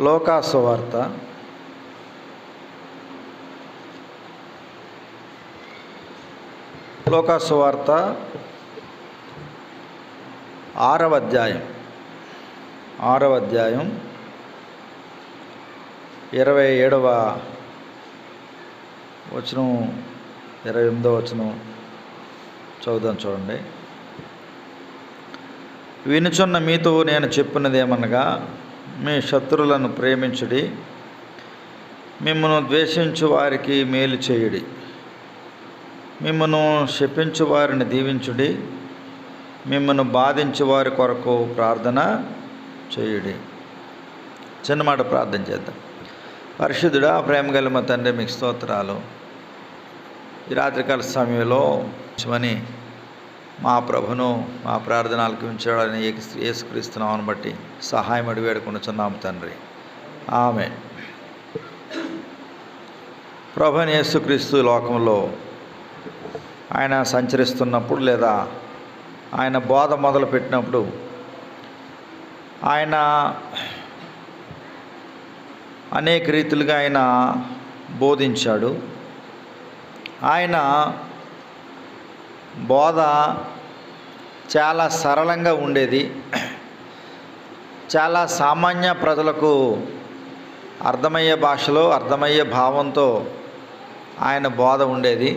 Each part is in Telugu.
లూకా సువార్త 6వ అధ్యాయం 27వ వచనం 28వ వచనం చదువుదాం. చూడండి. వినుచున్న మీతో నేను చెప్పినదేమనగా, మీ శత్రువులను ప్రేమించుడి, మిమ్మను ద్వేషించు వారికి మేలు చేయుడి, మిమ్మను శపించు వారిని దీవించుడి, మిమ్మను బాధించు వారి కొరకు ప్రార్థన చేయుడి. చిన్నమాట ప్రార్థన చేద్దాం. పరిశుద్ధుడా, ప్రేమగల మా తండ్రి, మీకు స్తోత్రాలు. ఈ రాత్రికాల సమయంలో మని మా ప్రభును మా ప్రార్థన ఆలకించాడని యేసుక్రీస్తునామని బట్టి సహాయం అడిగి వేడుకొనుచున్నాము తండ్రి. ఆమేన్. ప్రభువైన యేసుక్రీస్తు లోకంలో ఆయన సంచరిస్తున్నప్పుడు లేదా ఆయన బోధ మొదలుపెట్టినప్పుడు ఆయన అనేక రీతులుగా ఆయన బోధించాడు. ఆయన బోధ చాలా సరళంగా ఉండేది. చాలా సామాన్య ప్రజలకు అర్థమయ్యే భాషలో అర్థమయ్యే భావంతో ఆయన బోధ ఉండేది.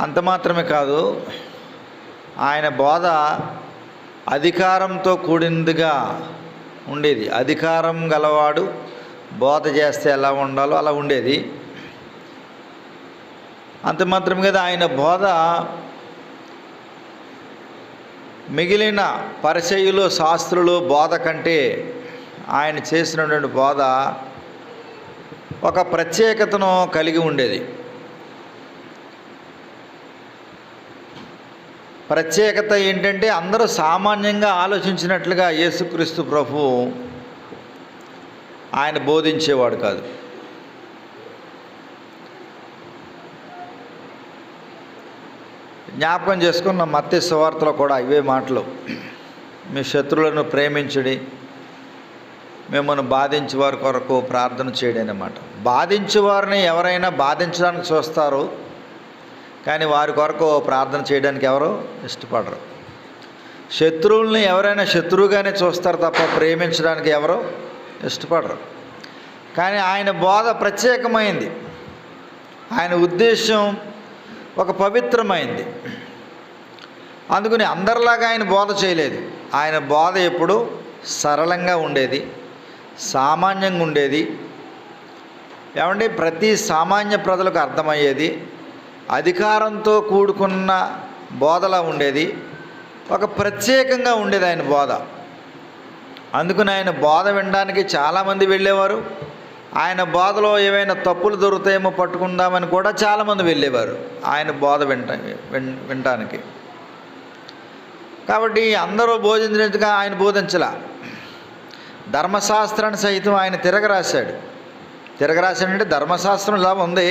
అంత మాత్రమే కాదు, ఆయన బోధ అధికారంతో కూడినదిగా ఉండేది. అధికారం గలవాడు బోధ చేస్తే ఎలా ఉండాలో అలా ఉండేది. అంత మాత్రమే కదా, ఆయన బోధ మిగిలిన పరిసయ్యులు శాస్త్రులు బోధ కంటే ఆయన చేసినటువంటి బోధ ఒక ప్రత్యేకతను కలిగి ఉండేది. ప్రత్యేకత ఏంటంటే, అందరూ సామాన్యంగా ఆలోచించినట్లుగా యేసుక్రీస్తు ప్రభువు ఆయన బోధించేవాడు కాదు. జ్ఞాపకం చేసుకున్న మత్తయి సువార్తలో కూడా ఇవే మాటలు. మీ శత్రువులను ప్రేమించుడి, మిమ్మల్ని బాధించే వారి కొరకు ప్రార్థన చేయడం అన్నమాట. బాధించేవారిని ఎవరైనా బాధించడానికి చూస్తారు, కానీ వారి కొరకు ప్రార్థన చేయడానికి ఎవరు ఇష్టపడరు. శత్రువుల్ని ఎవరైనా శత్రువుగానే చూస్తారు తప్ప ప్రేమించడానికి ఎవరు ఇష్టపడరు. కానీ ఆయన బోధ ప్రత్యేకమైంది. ఆయన ఉద్దేశం ఒక పవిత్రమైంది. అందుకని అందరిలాగా ఆయన బోధ చేయలేదు. ఆయన బోధ ఎప్పుడు సరళంగా ఉండేది, సామాన్యంగా ఉండేది. ఏమంటే ప్రతి సామాన్య ప్రజలకు అర్థమయ్యేది. అధికారంతో కూడుకున్న బోధలా ఉండేది. ఒక ప్రత్యేకంగా ఉండేది ఆయన బోధ. అందుకని ఆయన బోధ వినడానికి చాలామంది వెళ్ళేవారు. ఆయన బోధలో ఏవైనా తప్పులు దొరుకుతాయేమో పట్టుకుందామని కూడా చాలామంది వెళ్ళేవారు ఆయన బోధ వినటానికి. కాబట్టి అందరూ బోధించినట్టుగా ఆయన బోధించలా. ధర్మశాస్త్రాన్ని సైతం ఆయన తిరగరాశాడంటే ధర్మశాస్త్రం ఇలా ఉంది,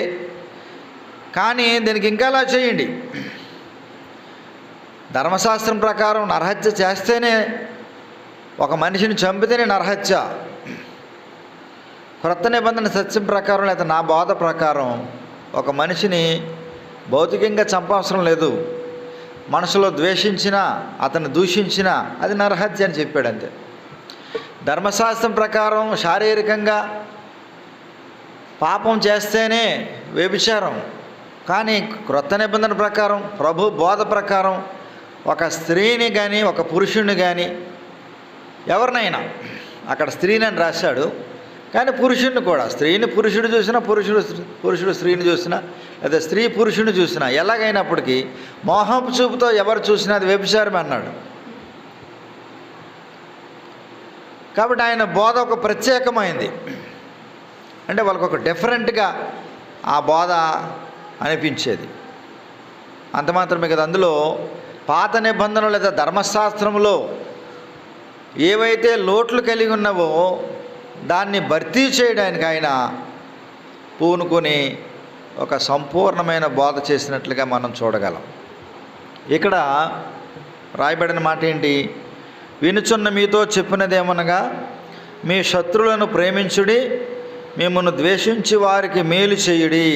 కానీ దీనికి ఇంకా అలా చేయండి. ధర్మశాస్త్రం ప్రకారం నరహత్య చేస్తేనే, ఒక మనిషిని చంపితేనే నరహత్య. క్రొత్త నిబంధన సత్యం ప్రకారం లేదా నా బోధ ప్రకారం ఒక మనిషిని భౌతికంగా చంపవసరం లేదు. మనసులో ద్వేషించినా, అతను దూషించినా అది నరహత్య అని చెప్పాడు అంతే. ధర్మశాస్త్రం ప్రకారం శారీరకంగా పాపం చేస్తేనే వ్యభిచారం. కానీ క్రొత్త నిబంధన ప్రకారం, ప్రభు బోధ ప్రకారం ఒక స్త్రీని కానీ ఒక పురుషుడిని కానీ ఎవరినైనా, అక్కడ స్త్రీని అని రాశాడు, కానీ పురుషుడిని కూడా, స్త్రీని పురుషుడు చూసినా, పురుషుడు స్త్రీని చూసినా, లేదా స్త్రీ పురుషుడిని చూసినా, ఎలాగైనప్పటికీ మోహపు చూపుతో ఎవరు చూసినా అది వ్యభిచారం అన్నాడు. కాబట్టి ఆయన బోధ ఒక ప్రత్యేకమైంది. అంటే వాళ్ళకు ఒక డిఫరెంట్గా ఆ బోధ అనిపించేది. అంత మాత్రమే కదా, అందులో పాత నిబంధనలు లేదా ధర్మశాస్త్రంలో ఏవైతే లోట్లు కలిగి ఉన్నావో దాన్ని భర్తీ చేయడానికి ఆయన పూనుకొని ఒక సంపూర్ణమైన బోధ చేసినట్లుగా మనం చూడగలం. ఇక్కడ రాయబడిన మాట ఏంటి? వినుచున్న మీతో చెప్పినదేమనగా, మీ శత్రువులను ప్రేమించుడి, మిమ్మును ద్వేషించి వారికి మేలు చేయుడి,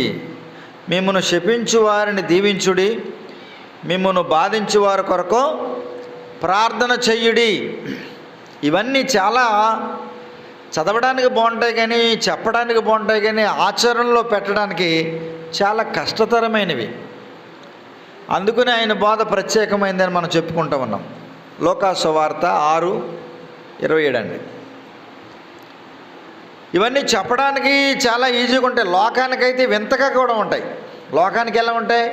మిమ్మును శపించు వారిని దీవించుడి, మిమ్మును బాధించు వారి కొరకు ప్రార్థన చెయ్యుడి. ఇవన్నీ చాలా చదవడానికి బాగుంటాయి కానీ, చెప్పడానికి బాగుంటాయి కానీ, ఆచరణలో పెట్టడానికి చాలా కష్టతరమైనవి. అందుకని ఆయన బోధ ప్రత్యేకమైందని మనం చెప్పుకుంటూ ఉన్నాం. లోకాసు సువార్త 6:27 అండి. ఇవన్నీ చెప్పడానికి చాలా ఈజీగా ఉంటాయి, లోకానికైతే వింతగా కూడా ఉంటాయి. లోకానికి ఎలా ఉంటాయి?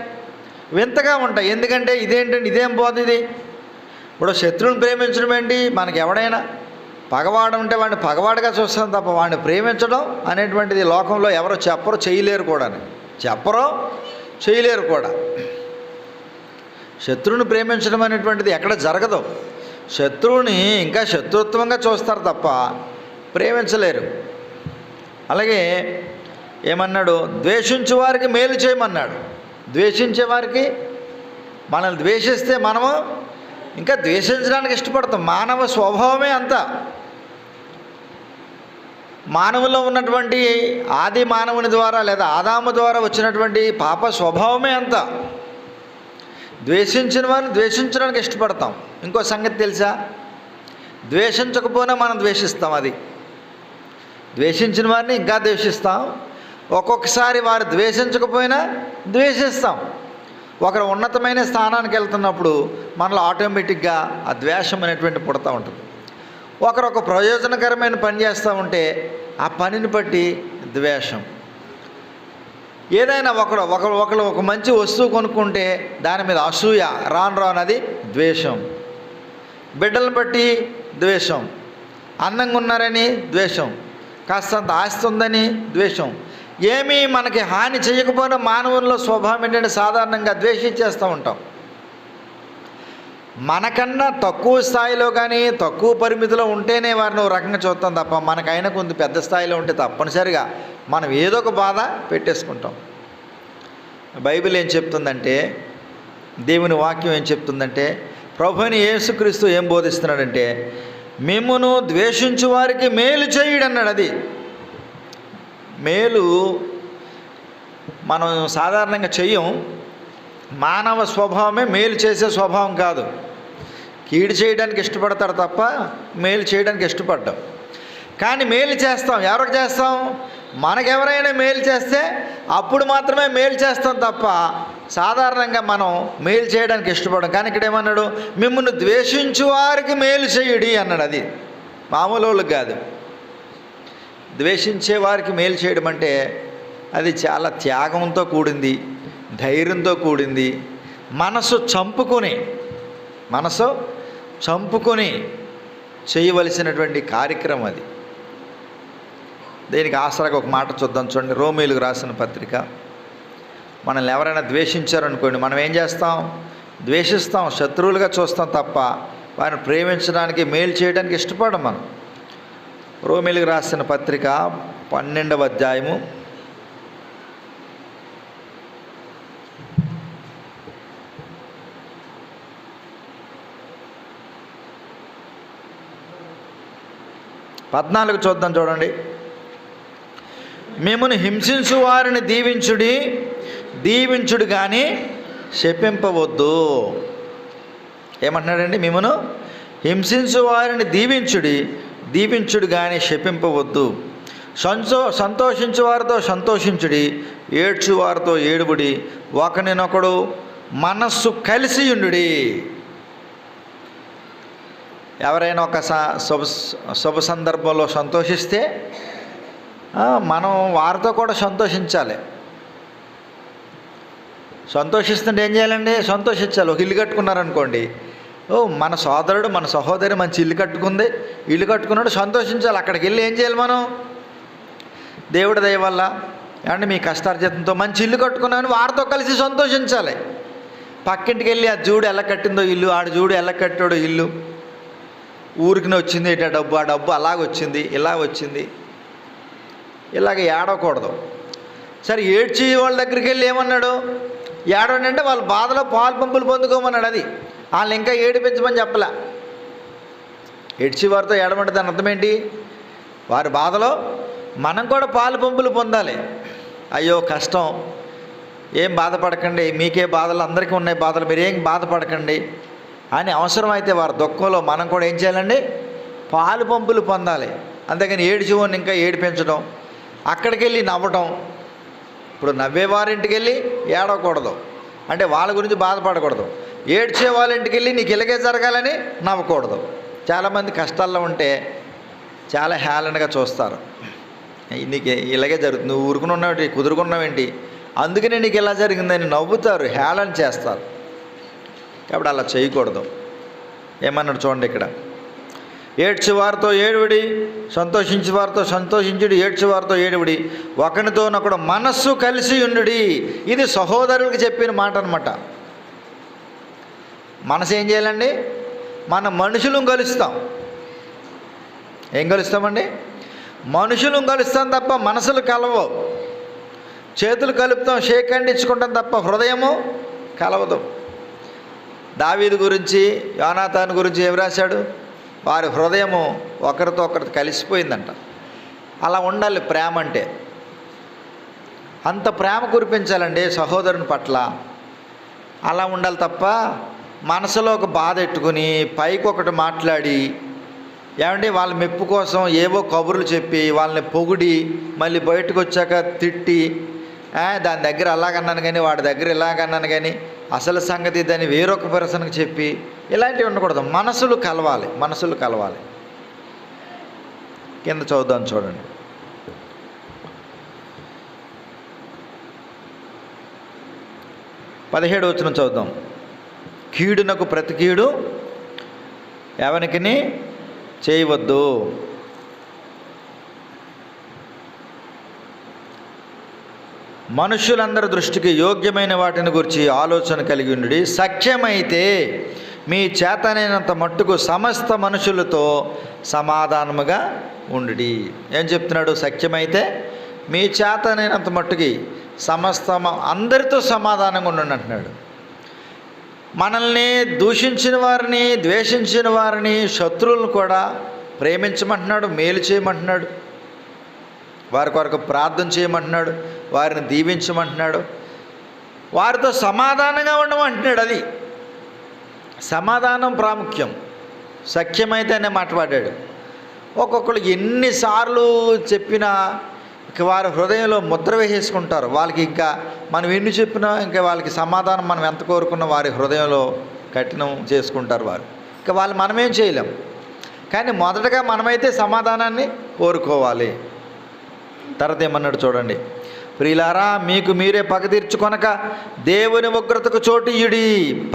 వింతగా ఉంటాయి. ఎందుకంటే ఇదేంటండి, ఇదేం బోధ ఇది? ఇప్పుడు శత్రువుని ప్రేమించడం ఏంటి? మనకి ఎవడైనా పగవాడు ఉంటే వాడిని పగవాడుగా చూస్తాం తప్ప వాడిని ప్రేమించడం అనేటువంటిది లోకంలో ఎవరో చెప్పరు, చేయలేరు కూడా. చెప్పరో చేయలేరు కూడా. శత్రువుని ప్రేమించడం అనేటువంటిది ఎక్కడ జరగదు. శత్రువుని ఇంకా శత్రుత్వంగా చూస్తారు తప్ప ప్రేమించలేరు. అలాగే ఏమన్నాడు? ద్వేషించే వారికి మేలు చేయమన్నాడు. ద్వేషించే వారికి, మనల్ని ద్వేషిస్తే మనము ఇంకా ద్వేషించడానికి ఇష్టపడతాం. మానవ స్వభావమే అంతా. మానవులో ఉన్నటువంటి ఆది మానవుని ద్వారా లేదా ఆదాము ద్వారా వచ్చినటువంటి పాప స్వభావమే అంతా. ద్వేషించిన వారిని ద్వేషించడానికి ఇష్టపడతాం. ఇంకో సంగతి తెలుసా? ద్వేషించకపోయినా మనం ద్వేషిస్తాం. అది ద్వేషించిన వారిని ఇంకా ద్వేషిస్తాం. ఒక్కొక్కసారి వారు ద్వేషించకపోయినా ద్వేషిస్తాం. ఒకరు ఉన్నతమైన స్థానానికి వెళ్తున్నప్పుడు మనలో ఆటోమేటిక్గా ఆ ద్వేషం అనేటువంటి పుడతా ఉంటుంది. ఒకరు ఒక ప్రయోజనకరమైన పని చేస్తూ ఉంటే ఆ పనిని బట్టి ద్వేషం. ఏదైనా ఒకరు ఒక మంచి వస్తువు కొనుక్కుంటే దాని మీద అసూయ, రాను అది ద్వేషం. బిడ్డలను బట్టి ద్వేషం, అందంగా ఉన్నారని ద్వేషం, కాస్తంత ఆస్తి ఉందని ద్వేషం. ఏమీ మనకి హాని చేయకపోయినా మానవుల్లో స్వభావం ఏంటంటే సాధారణంగా ద్వేషించేస్తూ ఉంటాం. మనకన్నా తక్కువ స్థాయిలో కానీ తక్కువ పరిమితిలో ఉంటేనే వారిని ఒక రకంగా చూస్తాం తప్ప మనకైనా కొంత పెద్ద స్థాయిలో ఉంటే తప్పనిసరిగా మనం ఏదో ఒక బాధ పెట్టేసుకుంటాం. బైబిల్ ఏం చెప్తుందంటే, దేవుని వాక్యం ఏం చెప్తుందంటే, ప్రభువైన యేసుక్రీస్తు ఏం బోధిస్తున్నాడంటే, మిమ్మును ద్వేషించు వారికి మేలు చేయుడు అన్నాడు. అది మేలు మనం సాధారణంగా చెయ్యం. మానవ స్వభావమే మేలు చేసే స్వభావం కాదు. కీడు చేయడానికి ఇష్టపడతాడు తప్ప మేలు చేయడానికి ఇష్టపడ్డాం. కానీ మేలు చేస్తాం. ఎవరికి చేస్తాం? మనకెవరైనా మేలు చేస్తే అప్పుడు మాత్రమే మేలు చేస్తాం తప్ప సాధారణంగా మనం మేలు చేయడానికి ఇష్టపడం. కానీ ఇక్కడ ఏమన్నాడు? మిమ్మల్ని ద్వేషించు వారికి మేలు చేయుడి అన్నాడు. అది మామూలు వాళ్ళకి కాదు. ద్వేషించే వారికి మేలు చేయడం అంటే అది చాలా త్యాగంతో కూడింది, ధైర్యంతో కూడింది, మనసు చంపుకొని చేయవలసినటువంటి కార్యక్రమం అది. దీనికి ఆసరాగా ఒక మాట చూద్దాం. చూడండి, రోమీయులకు రాసిన పత్రిక. మనల్ని ఎవరైనా ద్వేషించారనుకోండి, మనం ఏం చేస్తాం? ద్వేషిస్తాం, శత్రువులుగా చూస్తాం తప్ప వారిని ప్రేమించడానికి, మేలు చేయడానికి ఇష్టపడం. మనం రోమీయులకు రాసిన పత్రిక 12వ అధ్యాయము 14 చూద్దాం. చూడండి, మిమ్మును హింసించు వారిని దీవించుడు కానీ శపింపవద్దు. ఏమంటున్నాడండి? మిమ్మును హింసించు వారిని దీవించుడు కానీ శపింపవద్దు. సంతోషించు వారితో సంతోషించుడి, ఏడ్చు వారితో ఏడుబుడి, ఒకరినొకడు మనస్సు కలిసి ఉండుడి. ఎవరైనా ఒక శుభ సందర్భంలో సంతోషిస్తే మనం వారితో కూడా సంతోషించాలి. సంతోషిస్తుంటే ఏం చేయాలండి? సంతోషించాలి. ఒక ఇల్లు కట్టుకున్నారనుకోండి, మన సోదరుడు మన సహోదరి మంచి ఇల్లు కట్టుకున్నాడు, సంతోషించాలి. అక్కడికి వెళ్ళి ఏం చేయాలి? మనం దేవుడి దయ వల్ల ఏమంటే మీ కష్టార్జితంతో మంచి ఇల్లు కట్టుకున్నామని వారితో కలిసి సంతోషించాలి. పక్కింటికి వెళ్ళి ఆ జూడు ఎలా కట్టిందో ఇల్లు, ఆడు జూడు ఎలా కట్టాడో ఇల్లు, ఊరికినే వచ్చింది ఇట డబ్బు, ఆ డబ్బు అలాగొచ్చింది, ఇలా వచ్చింది, ఇలాగ ఏడవకూడదు. సరే, ఏడ్చి వాళ్ళ దగ్గరికి వెళ్ళి ఏమన్నాడు? ఏడవండి అంటే వాళ్ళ బాధలో పాలు పంపులు పొందుకోమన్నాడు. అది వాళ్ళని ఇంకా ఏడిపించమని చెప్పలే. ఏడ్చి వారితో ఏడమంటే దాని అర్థం ఏంటి? వారి బాధలో మనం కూడా పాలు పంపులు పొందాలి. అయ్యో కష్టం, ఏం బాధపడకండి, మీకే బాధలు, అందరికీ ఉన్నాయి బాధలు, మీరు ఏం బాధపడకండి అని అవసరమైతే వారి దుఃఖంలో మనం కూడా ఏం చేయాలండి? పాలు పంపులు పొందాలి. అంతేగాని ఏడ్చివాడిని ఇంకా ఏడిపించడం, అక్కడికి వెళ్ళి నవ్వటం. ఇప్పుడు నవ్వేవారింటికి వెళ్ళి ఏడవకూడదు, అంటే వాళ్ళ గురించి బాధపడకూడదు. ఏడ్చే వాళ్ళ ఇంటికి వెళ్ళి నీకు ఇలాగే జరగాలని నవ్వకూడదు. చాలామంది కష్టాల్లో ఉంటే చాలా హేళనగా చూస్తారు. నీకు ఇలాగే జరుగుతుంది, నువ్వు ఊరుకుని ఉన్నావేంటి, కుదురుకున్నావేంటి, అందుకనే నీకు ఇలా జరిగిందని నవ్వుతారు, హేళన చేస్తారు. కాబట్టి అలా చేయకూడదు. ఏమన్నాడు చూడండి ఇక్కడ, ఏడ్చి వారితో ఏడువిడి, సంతోషించి వారితో సంతోషించుడి, ఏడ్చి వారితో ఏడువిడి, ఒకరితోనొకడు మనస్సు కలిసి ఉండుడి. ఇది సహోదరులకు చెప్పిన మాట అనమాట. మనసు ఏం చేయాలండి? మన మనుషులను కలుస్తాం. ఏం కలుస్తామండి? మనుషులను కలుస్తాం తప్ప మనసులు కలవవు. చేతులు కలుపుతాం, షేక్ హ్యాండ్ ఇచ్చుకుంటాం తప్ప హృదయము కలవదు. దావీదు గురించి, యోనాతాను గురించి ఏం రాశాడు? వారి హృదయము ఒకరితో ఒకరితో కలిసిపోయిందంట. అలా ఉండాలి ప్రేమ అంటే. అంత ప్రేమ కురిపించాలండి సహోదరుని పట్ల. అలా ఉండాలి తప్ప మనసులో ఒక బాధ ఎట్టుకుని పైకి ఒకటి మాట్లాడి, ఏమంటే వాళ్ళ మెప్పు కోసం ఏవో కబుర్లు చెప్పి వాళ్ళని పొగిడి మళ్ళీ బయటకు వచ్చాక తిట్టి, దాని దగ్గర అలాగన్నాను కానీ వాడి దగ్గర ఇలాగన్నాను కానీ అసలు సంగతి దాన్ని వేరొక పర్సన్కి చెప్పి ఇలాంటివి ఉండకూడదు. మనసులు కలవాలి, మనసులు కలవాలి. కింద చదువుదాం చూడండి. పదిహేడు వచనం చదువుదాం. కీడునకు ప్రతి కీడు ఎవరికిని చేయవద్దు. మనుష్యులందరి దృష్టికి యోగ్యమైన వాటిని గురించి ఆలోచన కలిగి ఉండి, సఖ్యమైతే మీ చేతనైనంత మట్టుకు సమస్త మనుషులతో సమాధానముగా ఉండి. ఏం చెప్తున్నాడు? సఖ్యమైతే మీ చేతనైనంత మట్టుకి అందరితో సమాధానంగా ఉండండి అంటున్నాడు. మనల్ని దూషించిన వారిని, ద్వేషించిన వారిని, శత్రువులను కూడా ప్రేమించమంటున్నాడు, మేలు చేయమంటున్నాడు, వారి కొరకు ప్రార్థన చేయమంటున్నాడు, వారిని దీవించమంటున్నాడు, వారితో సమాధానంగా ఉండమంటున్నాడు. అది సమాధానం ప్రాముఖ్యం. సఖ్యమైతే అనే మాట్లాడాడు. ఒక్కొక్కరు ఎన్నిసార్లు చెప్పినా ఇక వారి హృదయంలో ముద్ర వేసేసుకుంటారు. వాళ్ళకి ఇంకా మనం ఎన్ని చెప్పినా ఇంకా వాళ్ళకి సమాధానం మనం ఎంత కోరుకున్నా వారి హృదయంలో కఠినం చేసుకుంటారు వారు. ఇంకా వాళ్ళు మనమేం చేయలేం. కానీ మొదటగా మనమైతే సమాధానాన్ని కోరుకోవాలి. తర్వాత ఏమన్నాడు చూడండి. ప్రియులారా, మీకు మీరే పగ తీర్చుకొనక దేవుని ఉగ్రతకు చోటు ఇయుడి.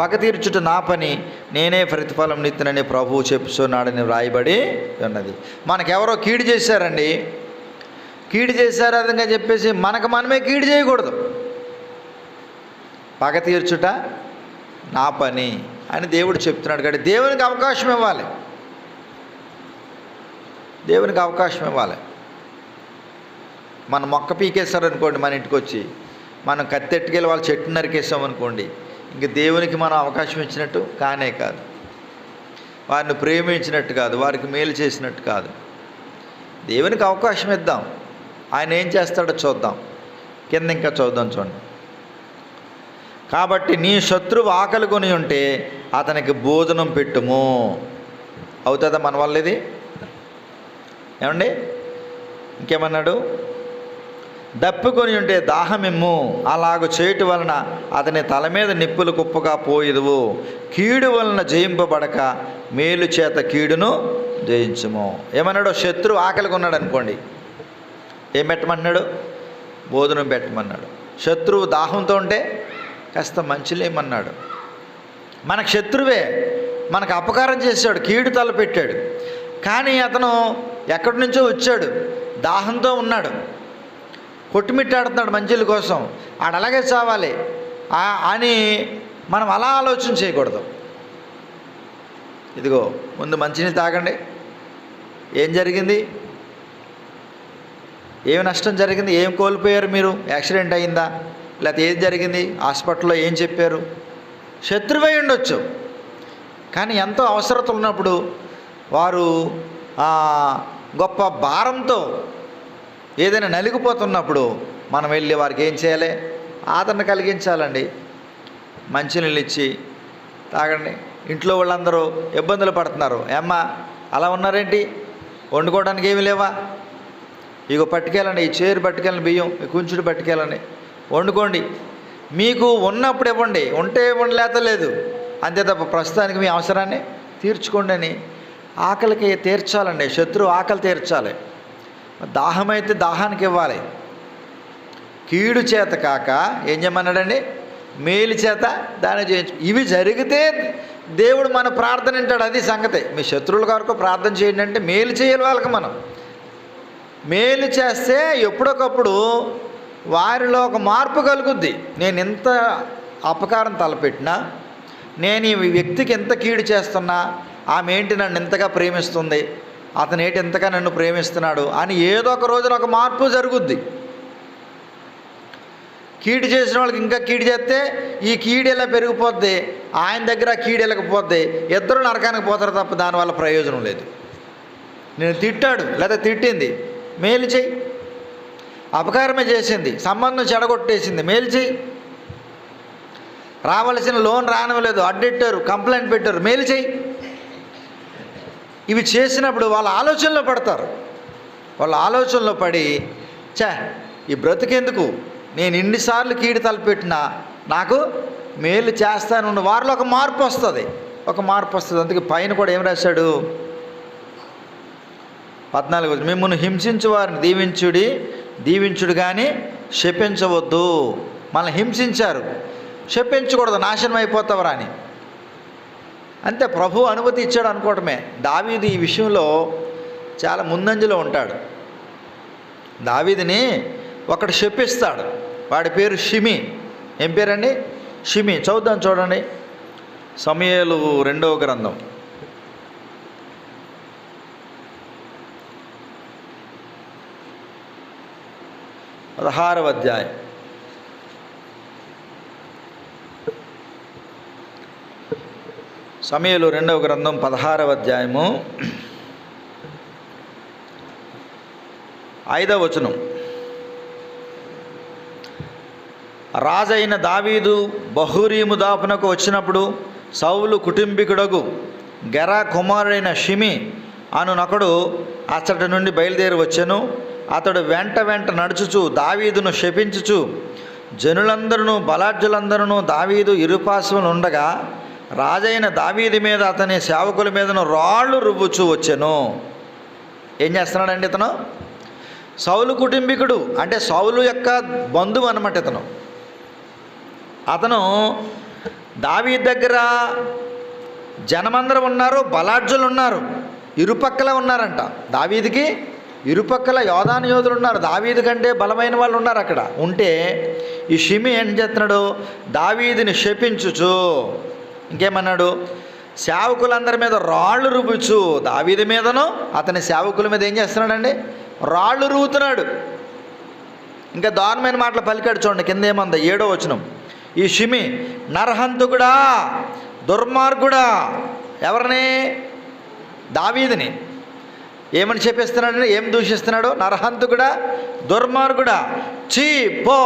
పగ తీర్చుట నా పని, నేనే ప్రతిఫలం నిత్తునని ప్రభువు చెప్పుచున్నాడని వ్రాయబడి ఉన్నది. మనకెవరో కీడు చేశారండి, కీడు చేశారు అదంగా చెప్పేసి మనకు మనమే కీడు చేయకూడదు. పగ తీర్చుట నా పని అని దేవుడు చెప్తున్నాడు. కాబట్టి దేవునికి అవకాశం ఇవ్వాలి, దేవునికి అవకాశం ఇవ్వాలి. మనం మొక్క పీకేస్తారు అనుకోండి, మన ఇంటికి వచ్చి మనం కత్తెట్టుకెళ్ళి వాళ్ళ చెట్టు నరికేసాం అనుకోండి, ఇంక దేవునికి మనం అవకాశం ఇచ్చినట్టు కానే కాదు, వారిని ప్రేమించినట్టు కాదు, వారికి మేలు చేసినట్టు కాదు. దేవునికి అవకాశం ఇద్దాం, ఆయన ఏం చేస్తాడో చూద్దాం. కింద ఇంకా చూద్దాం చూడండి. కాబట్టి నీ శత్రువు ఆకలి కొని ఉంటే అతనికి భోజనం పెట్టుము. అవుతుందా మన వల్ల ఇది? ఏమండి? ఇంకేమన్నాడు? దప్పుకొని ఉంటే దాహమిమ్ము. అలాగ చేయటం వలన అతని తల మీద నిప్పులు కుప్పగా పోయిదువు. కీడు వలన జయింపబడక మేలు చేత కీడును జయించుము. ఏమన్నాడు? శత్రువు ఆకలిగా ఉన్నాడు అనుకోండి, ఏం పెట్టమన్నాడు? భోజనం పెట్టమన్నాడు. శత్రువు దాహంతో ఉంటే కాస్త మంచిలేమన్నాడు. మనకు శత్రువే, మనకు అపకారం చేశాడు, కీడు తలపెట్టాడు. కానీ అతను ఎక్కడి నుంచో వచ్చాడు, దాహంతో ఉన్నాడు, కొట్టుమిట్టాడుతున్నాడు మంచిల కోసం, ఆడ అలాగే చావాలి అని మనం అలా ఆలోచన చేయకూడదు. ఇదిగో ముందు మంచిని తాగండి. ఏం జరిగింది? ఏమి నష్టం జరిగింది? ఏం కోల్పోయారు మీరు? యాక్సిడెంట్ అయిందా? లేకపోతే ఏం జరిగింది? హాస్పిటల్లో ఏం చెప్పారు? శత్రువై ఉండొచ్చు, కానీ ఎంతో అవసరత ఉన్నప్పుడు వారు గొప్ప భారంతో ఏదైనా నలిగిపోతున్నప్పుడు మనం వెళ్ళి వారికి ఏం చేయాలి? ఆదరణ కలిగించాలండి. మంచినీళ్ళు ఇచ్చి తాగండి. ఇంట్లో వాళ్ళందరూ ఇబ్బందులు పడుతున్నారు, ఏమ్మా అలా ఉన్నారేంటి, వండుకోవడానికి ఏమీ లేవా, ఇగో పట్టుకెళ్ళండి, ఈ చేరు పట్టుకెళ్ళండి, బియ్యం కుంచుడు పట్టుకెళ్ళండి, వండుకోండి, మీకు ఉన్నప్పుడు ఇవ్వండి, ఉంటే ఇవ్వండి, లేత లేదు, అంతే తప్ప ప్రస్తుతానికి మీ అవసరాన్ని తీర్చుకోండి అని ఆకలికి తీర్చాలండి. శత్రువు ఆకలి తీర్చాలి. దాహమైతే దాహానికి ఇవ్వాలి. కీడు చేత కాక ఏం చేయమన్నాడండి? మేలు చేత దాన్ని చేయించు. ఇవి జరిగితే దేవుడు మన ప్రార్థన వింటాడు. అది సంగతి. మీ శత్రువుల కొరకు ప్రార్థన చేయండి అంటే మేలు చేయాలి వాళ్ళకి. మనం మేలు చేస్తే ఎప్పుడొకప్పుడు వారిలో ఒక మార్పు కలుగుద్ది. నేను ఎంత అపకారం తలపెట్టినా, నేను ఈ వ్యక్తికి ఎంత కీడు చేస్తున్నా, ఆమె ఏంటి నన్ను ఎంతగా ప్రేమిస్తుంది, అతను ఏంటి ఎంతగా నన్ను ప్రేమిస్తున్నాడు అని ఏదో ఒక రోజున ఒక మార్పు జరుగుద్ది. కీడు చేసిన వాళ్ళకి ఇంకా కీడు చేస్తే ఈ కీడు ఎలా పెరిగిపోద్ది, ఆయన దగ్గర కీడు వెళ్ళకపోద్ది, ఇద్దరు నరకానికి పోతారు తప్ప దానివల్ల ప్రయోజనం లేదు. నేను తిట్టాడు లేదా తిట్టింది, మేలు చెయ్యి. అపకారమే చేసింది, సంబంధం చెడగొట్టేసింది, మేలు చెయ్యి. రావాల్సిన లోన్ రానివ్వలేదు, అడ్డెట్టారు, కంప్లైంట్ పెట్టారు, మేలు చెయ్యి. ఇవి చేసినప్పుడు వాళ్ళ ఆలోచనలో పడతారు. వాళ్ళ ఆలోచనలో పడి ఈ బ్రతికెందుకు, నేను ఇన్నిసార్లు కీడు తలపెట్టినా నాకు మేలు చేస్తాను, వారిలో ఒక మార్పు వస్తుంది. అందుకే పైన కూడా ఏం రాశాడు? 14 మిమ్మల్ని హింసించు వారిని దీవించుడు కానీ శపించవద్దు. మనల్ని హింసించారు, శపించకూడదు, నాశనం అయిపోతావరా అని. అంతే, ప్రభు అనుమతి ఇచ్చాడు అనుకోవటమే. దావీదు ఈ విషయంలో చాలా ముందంజలో ఉంటాడు. దావీదుని ఒకడు శపిస్తాడు, వాడి పేరు షిమి. ఏం పేరండి? షిమి. చదువుదాం చూడండి, సమూయేలు 2వ గ్రంథం 16వ అధ్యాయం. సమూయేలు 2వ గ్రంథం 16వ అధ్యాయము 5వ వచనం. రాజైన దావీదు బహూరీము దాపునకు వచ్చినప్పుడు సౌలు కుటుంబీకుడగు గెరా కుమారుడైన షిమి అనునొకడు అచ్చటి నుండి బయలుదేరి వచ్చెను. అతడు వెంట నడుచుచు దావీదును శపించుచు జనులందరూ బలాఢ్యులందరూ దావీదు ఇరుపార్శ్వమున ఉండగా రాజైన దావీదు మీద అతని సేవకుల మీదను రాళ్ళు రువ్వుచూ వచ్చెను. ఏం చేస్తున్నాడండి ఇతను? సౌలు కుటుంబీకుడు, అంటే సౌలు యొక్క బంధువు అన్నమాట ఇతను. అతను దావీదు దగ్గర జనమందరం ఉన్నారు, బలాఢ్యులు ఉన్నారు, ఇరుపక్కల ఉన్నారంట. దావీదుకి ఇరుపక్కల యోధాను యోధులు ఉన్నారు, దావీదు కంటే బలమైన వాళ్ళు ఉన్నారు అక్కడ. ఉంటే ఈ షిమి ఏం చేస్తున్నాడు? దావీదుని శపించుచు, ఇంకేమన్నాడు? సేవకులందరి మీద రాళ్ళు రువ్వుచు, దావీదు మీదను అతని సేవకుల మీద ఏం చేస్తున్నాడండి? రాళ్ళు రువ్వుతున్నాడు. ఇంకా దారుణమైన మాటలు పలికాడు. చూడండి కింద ఏమంది, 7వ వచనం. ఈ షిమి నరహంతకుడా, దుర్మార్గుడా. ఎవరిని? దావీదుని. ఏమని చెప్పిస్తున్నాడు? ఏం దూషిస్తున్నాడు? నరహంతకుడా, దుర్మార్గుడా, చీపో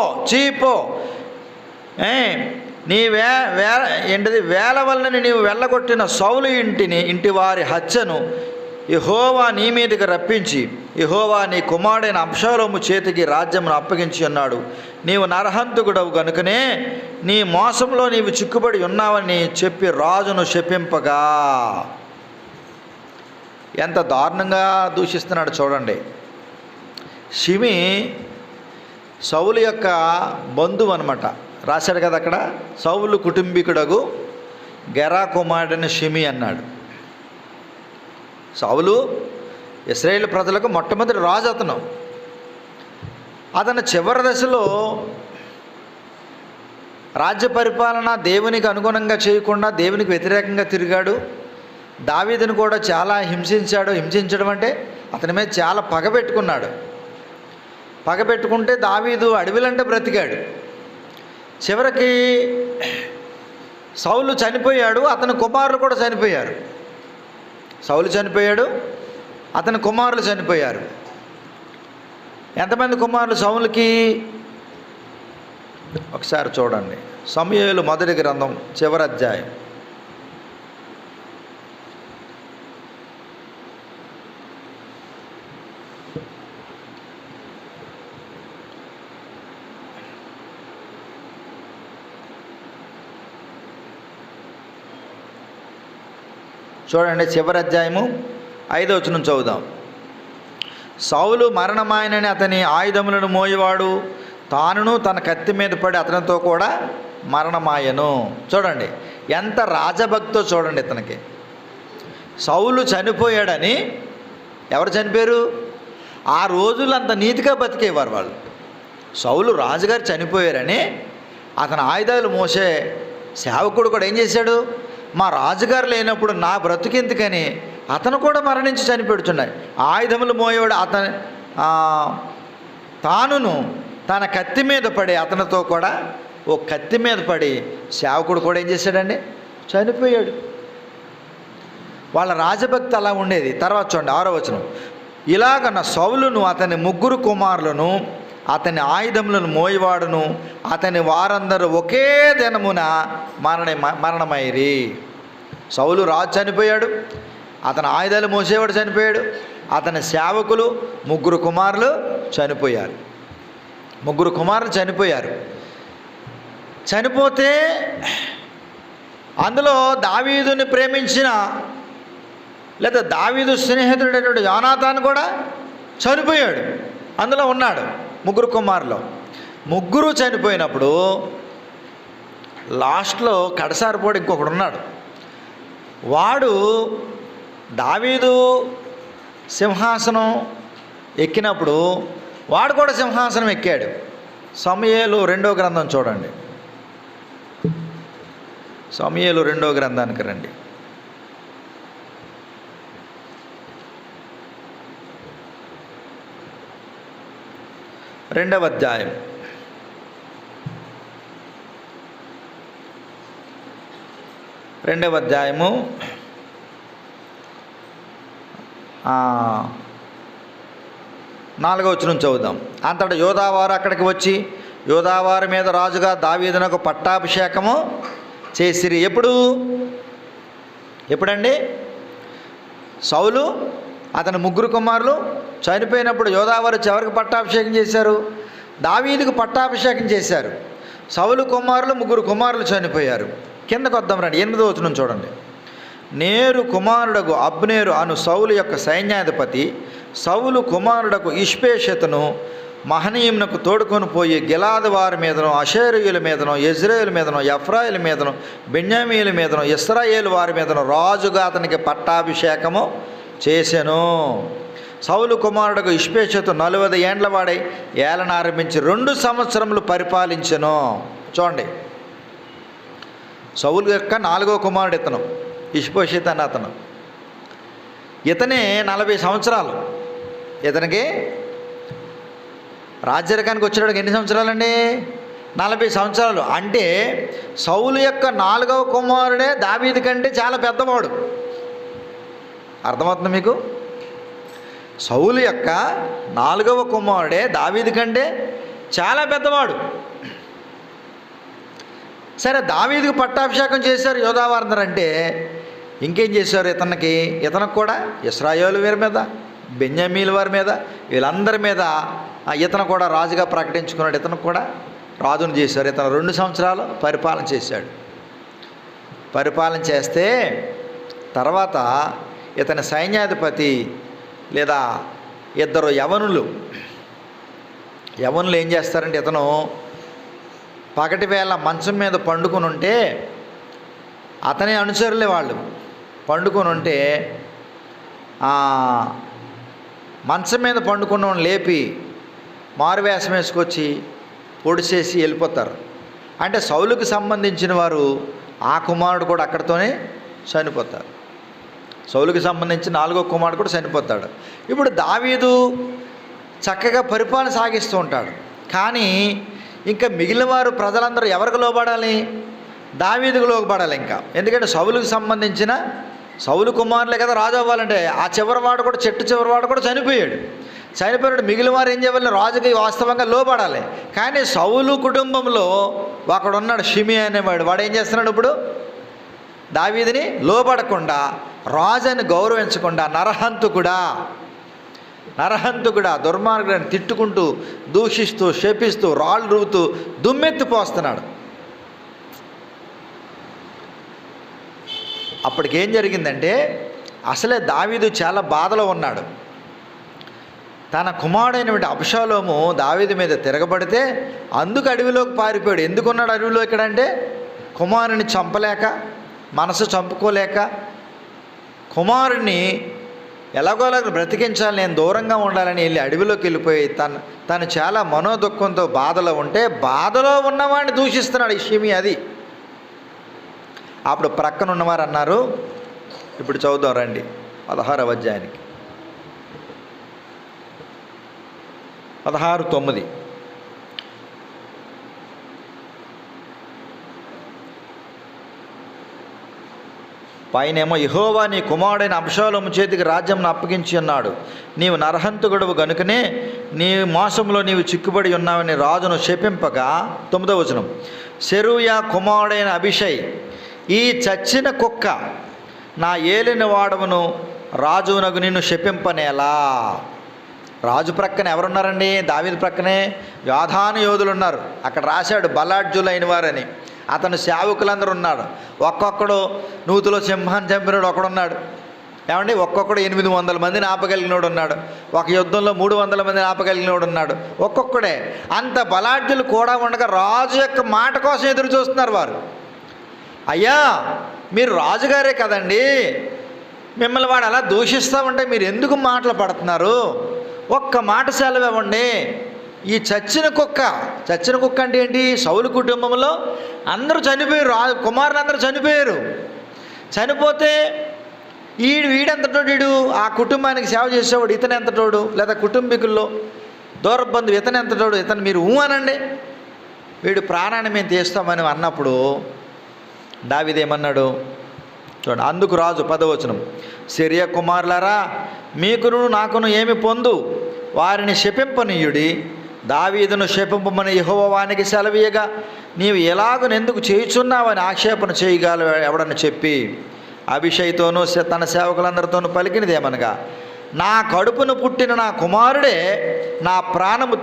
నీ ఏంటిది వేల వలన నీవు వెళ్ళగొట్టిన సౌలు ఇంటి వారి హత్యను యెహోవా నీ మీదకి రప్పించి యెహోవా నీ కుమారుడైన అబ్షాలోము చేతికి రాజ్యమును అప్పగించి ఉన్నాడు. నీవు నరహంతకుడవు గనుకనే నీ మోసంలో నీవు చిక్కుబడి ఉన్నావని చెప్పి రాజును శపింపగా. ఎంత దారుణంగా దూషిస్తున్నాడు చూడండి. షిమి సౌలు యొక్క బంధువు అనమాట. రాశాడు కదా అక్కడ, సౌలు కుటుంబీకుడగు గెరా కుమారుడైన షిమి అన్నాడు. సౌలు ఇశ్రాయేలు ప్రజలకు మొట్టమొదటి రాజు. అతను చివరి దశలో రాజ్య పరిపాలన దేవునికి అనుగుణంగా చేయకుండా దేవునికి వ్యతిరేకంగా తిరిగాడు. దావీదును కూడా చాలా హింసించాడు. హింసించడం అంటే అతని మీద చాలా పగబెట్టుకున్నాడు. పగబెట్టుకుంటే దావీదు అడవిలంటే బ్రతికాడు. చివరికి సౌలు చనిపోయాడు, అతని కుమారులు కూడా చనిపోయారు. సౌలు చనిపోయాడు, అతని కుమారులు చనిపోయారు. ఎంతమంది కుమారులు సౌలుకి? ఒకసారి చూడండి, సమూయేలు మొదటి గ్రంథం చివరి అధ్యాయం. చూడండి, చివరి అధ్యాయము 5వ వచనం చదువుదాం. సౌలు మరణమాయనని అతని ఆయుధములను మోయేవాడు తానును తన కత్తి మీద పడి అతనితో కూడా మరణమాయను. చూడండి ఎంత రాజభక్తో చూడండి ఇతనికి. సౌలు చనిపోయాడని, ఎవరు చనిపోయారు? ఆ రోజులు అంత నీతిగా బతికేవారు వాళ్ళు. సౌలు రాజుగారు చనిపోయారని అతని ఆయుధాలు మోసే సేవకుడు కూడా ఏం చేశాడు? మా రాజుగారు లేనప్పుడు నా బ్రతుకెందుకని అతను కూడా మరణించి చనిపెడుతున్నాయి. ఆయుధములు మోయేవాడు అతను తానును తన కత్తి మీద పడి అతనితో కూడా ఓ కత్తి మీద పడి సేవకుడు కూడా ఏం చేశాడండి? చనిపోయాడు. వాళ్ళ రాజభక్తి అలా ఉండేది. తర్వాత చూడండి 6వ వచనం. ఇలాగన్న సౌలును అతని 3 కుమారులను అతని ఆయుధములను మోయివాడును అతని వారందరూ ఒకే దినమున మరణమైరి. సౌలు రాజు చనిపోయాడు, అతని ఆయుధాలు మోసేవాడు చనిపోయాడు, అతని సేవకులు 3 కుమారులు చనిపోయారు. 3 కుమారులు చనిపోయారు. చనిపోతే అందులో దావీదుని ప్రేమించిన లేదా దావీదు స్నేహితుడైనటువంటి యోనాతాను కూడా చనిపోయాడు. అందులో ఉన్నాడు 3 కుమారులు. 3 చనిపోయినప్పుడు లాస్ట్లో కడసారిపోడు ఇంకొకడు ఉన్నాడు. వాడు దావీదు సింహాసనం ఎక్కినప్పుడు వాడు కూడా సింహాసనం ఎక్కాడు. సమూయేలు 2వ గ్రంథం చూడండి. సమూయేలు 2వ గ్రంథానికి రండి. రెండవ అధ్యాయం. రెండవ అధ్యాయము 4వ వచనం చదువుదాం. అంతటా యోధావారు అక్కడికి వచ్చి యోధావారి మీద రాజుగా దావీదునకు పట్టాభిషేకము చేసిరి. ఎప్పుడండి? సౌలు అతని 3 కుమారులు చనిపోయినప్పుడు యోధావారు ఎవరికి పట్టాభిషేకం చేశారు? దావీదుకు పట్టాభిషేకం చేశారు. సౌలు కుమారులు 3 కుమారులు చనిపోయారు. కిందకు వద్దాం రండి. 8వ వచనం చూడండి. నేరు కుమారుడకు అబ్నేరు అను సౌలు యొక్క సైన్యాధిపతి సౌలు కుమారుడకు ఇష్బోషెతును మహనీయునకు తోడుకొని పోయి గిలాదు వారి మీదను అషేరీయుల మీదను యెజ్రెయేలు మీదను ఎఫ్రాయిల మీదను బెన్యామీయుల మీదను ఇశ్రాయేలు వారి మీదను రాజుగా అతనికి పట్టాభిషేకము చేసెను. సౌలు కుమారుడకు ఇష్బోషెతు 40 ఏండ్ల వాడై ఏలన ఆరంభించి 2 సంవత్సరములు పరిపాలించెను. చూడండి, సౌలు యొక్క 4వ కుమారుడు ఇతను, ఇష్బోషెతు అన్న అతను. ఇతనే 40 సంవత్సరాలు. ఇతనికి రాజ్యరకానికి వచ్చేటప్పుడు ఎన్ని సంవత్సరాలండి? 40 సంవత్సరాలు. అంటే సౌలు యొక్క 4వ కుమారుడే దావీదు కంటే చాలా పెద్దవాడు. అర్థమవుతుంది మీకు? సౌలు యొక్క 4వ కుమారుడే దావీదు కంటే చాలా పెద్దవాడు. సరే, దావీదుకు పట్టాభిషేకం చేశారు యోధావారందరూ. అంటే ఇంకేం చేశారు? ఇతనికి కూడా ఇశ్రాయేలు వారి మీద, బెన్యామీల వారి మీద, వీళ్ళందరి మీద ఇతను కూడా రాజుగా ప్రకటించుకున్నాడు. ఇతను కూడా రాజును చేశారు. ఇతను 2 సంవత్సరాలు పరిపాలన చేశాడు. పరిపాలన చేస్తే తర్వాత ఇతని సైన్యాధిపతి లేదా 2 యవనులు ఏం చేస్తారంటే, ఇతను పగటి వేళ మంచం మీద పండుకొని ఉంటే అతని అనుచరులే వాళ్ళు పండుకొని ఉంటే మంచం మీద పండుకున్న లేపి మారువేషం వేసుకొచ్చి పొడిచేసి వెళ్ళిపోతారు. అంటే సౌలుకు సంబంధించిన వారు ఆ కుమారుడు కూడా అక్కడితోనే చనిపోతారు. సౌలుకి సంబంధించి 4వ కుమారుడు కూడా చనిపోతాడు. ఇప్పుడు దావీదు చక్కగా పరిపాలన సాగిస్తూ ఉంటాడు. కానీ ఇంకా మిగిలిన వారు ప్రజలందరూ ఎవరికి లోబడాలి? దావీదుకు లోబడాలి. ఇంకా ఎందుకంటే సౌలుకు సంబంధించిన సౌలు కుమారులే కదా రాజు అవ్వాలంటే. ఆ చివరివాడు కూడా, చెట్టు చివరివాడు కూడా చనిపోయాడు. చనిపోయినప్పుడు మిగిలిన వారు ఏం చేయాలి? రాజుకి వాస్తవంగా లోబడాలి. కానీ సౌలు కుటుంబంలో ఒకడున్నాడు, షిమి అనేవాడు. వాడు ఏం చేస్తున్నాడు? ఇప్పుడు దావీదుని లోబడకుండా, రాజుని గౌరవించకుండా, నరహంతుకుడా దుర్మార్గుడిని తిట్టుకుంటూ, దూషిస్తూ, శపిస్తూ, రాళ్ళు రువ్వుతూ, దుమ్మెత్తి పోస్తున్నాడు. అప్పటికేం జరిగిందంటే, అసలే దావీదు చాలా బాధలో ఉన్నాడు. తన కుమారుడైనటువంటి అబ్షాలోము దావీదు మీద తిరగబడితే అందుకు అడవిలోకి పారిపోయాడు. ఎందుకున్నాడు అడవిలో ఇక్కడంటే, కుమారుని చంపలేక, మనసు చంపుకోలేక, కుమారుణ్ణి ఎలాగోలాగ బ్రతికించాలి, నేను దూరంగా ఉండాలని వెళ్ళి అడవిలోకి వెళ్ళిపోయి తను చాలా మనోదుఖంతో బాధలో ఉంటే, బాధలో ఉన్నవాడిని దూషిస్తున్నాడు ఈ షిమి. అది అప్పుడు ప్రక్కన ఉన్నవారు అన్నారు, ఇప్పుడు చదువుదాం రండి 16వ అధ్యాయానికి 16:9. పైనేమో, యెహోవా నీ కుమారుడైన అబ్షాలోము చేతికి రాజ్యంను అప్పగించి ఉన్నాడు, నీవు నరహంతకుడవు గనుకనే నీ మోసంలో నీవు చిక్కుబడి ఉన్నావని రాజును శపింపగా. 9వ వచనం, సెరూయా కుమారుడైన అభిషై, ఈ చచ్చిన కుక్క నా ఏలిన వాడవును రాజునగు నిన్ను శపింపనేలా. రాజు ప్రక్కన ఎవరున్నారండి? దావీదు ప్రక్కనే యోధాను యోధులు ఉన్నారు. అక్కడ రాశాడు బలాఢ్యులైన వారని. అతను సేవకులందరూ ఉన్నాడు. ఒక్కొక్కడు నూతిలో సింహాన్ని చంపినోడు ఒకడున్నాడు. ఏమండి, ఒక్కొక్కడు 800 మందిని ఆపగలిగినోడు ఉన్నాడు. ఒక యుద్ధంలో 300 మందిని ఆపగలిగినోడు ఉన్నాడు. ఒక్కొక్కడే. అంత బలాఢ్యులు కూడా ఉండగా రాజు యొక్క మాట కోసం ఎదురు చూస్తున్నారు వారు. అయ్యా, మీరు రాజుగారే కదండి, మిమ్మల్ని వాడు అలా దూషిస్తామంటే మీరు ఎందుకు మాటలు పడుతున్నారు? ఒక్క మాట సెలవు ఇవ్వండి. ఈ చచ్చిన కుక్క అంటే ఏంటి? సౌలు కుటుంబంలో అందరూ చనిపోయారు, కుమారులు అందరూ చనిపోయారు. చనిపోతే వీడెంతటోడు? ఆ కుటుంబానికి సేవ చేసేవాడు ఇతను ఎంతటోడు? లేదా కుటుంబీకుల్లో దూరబంధువు ఇతను ఎంతటోడు? ఇతను మీరు అనండి, వీడు ప్రాణాన్ని మేము తీస్తామని అన్నప్పుడు దావీదు ఏమన్నాడు చూడండి. అందుకు రాజు 10వ వచనం, సిరియా కుమారులారా, మీకును నాకును ఏమి పొందు? వారిని శపింపనీయుడి. దావీదును శపింపమని యెహోవా వానికి సెలవీయగా నీవు ఎలాగనెందుకు చేయుచున్నావని ఆక్షేపణ చేయగల ఎవడని చెప్పి అభిషయ్తోనూ తన సేవకులందరితోనూ పలికినదేమనగా, నా కడుపును పుట్టిన నా కుమారుడే నా ప్రాణము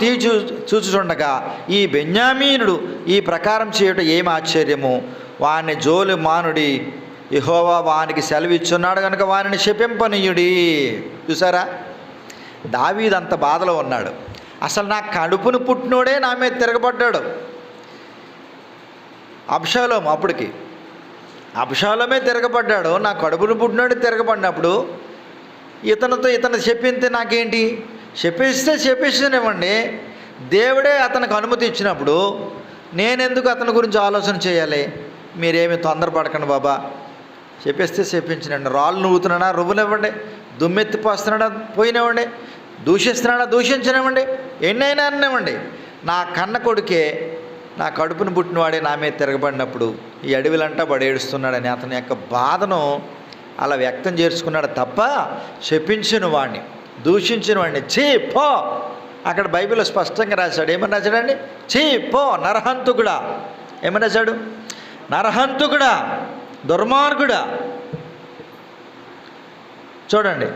చూచుచుండగా ఈ బెన్యామీనుడు ఈ ప్రకారం చేయటం ఏమి ఆశ్చర్యము? వాని జోలి మానుడి, యెహోవా వానికి సెలవిచ్చున్నాడు కనుక వారిని శపింపనీయుడి. చూసారా, దావీదు అంత బాధలో ఉన్నాడు. అసలు నా కడుపును పుట్టినోడే నా మీద తిరగబడ్డాడు. అబ్షాలోము అప్పటికి అబ్షాలోమే తిరగబడ్డాడు. నా కడుపును పుట్టినోడే తిరగబడినప్పుడు ఇతను చెప్పింతే నాకేంటి? చెప్పిస్తేనివ్వండి. దేవుడే అతనికి అనుమతి ఇచ్చినప్పుడు నేనెందుకు అతని గురించి ఆలోచన చేయాలి? మీరేమి తొందరపడకండి బాబా, చెప్పించినండి. రాళ్ళు నువ్వుతున్నాడా? రువ్వునివ్వండి. దుమ్మెత్తిపోస్తున్నాడా? పోయినివ్వండి. దూషిస్తున్నాడా? దూషించనివ్వండి. ఎన్నైనా అనివ్వండి. నా కన్న కొడుకే, నా కడుపును పుట్టినవాడే నా మీద తిరగబడినప్పుడు ఈ అడవిలంటా వాడు ఏడుస్తున్నాడని అతని యొక్క బాధను అలా వ్యక్తం చేసుకున్నాడు తప్ప శపించిన వాడిని, దూషించిన వాడిని చీ పో. అక్కడ బైబిల్లో స్పష్టంగా రాశాడు. ఏమని రాశాడండి? చీ పో, నరహంతుకుడా. ఏమని రాశాడు? నరహంతుకుడా, దుర్మార్గుడా. చూడండి,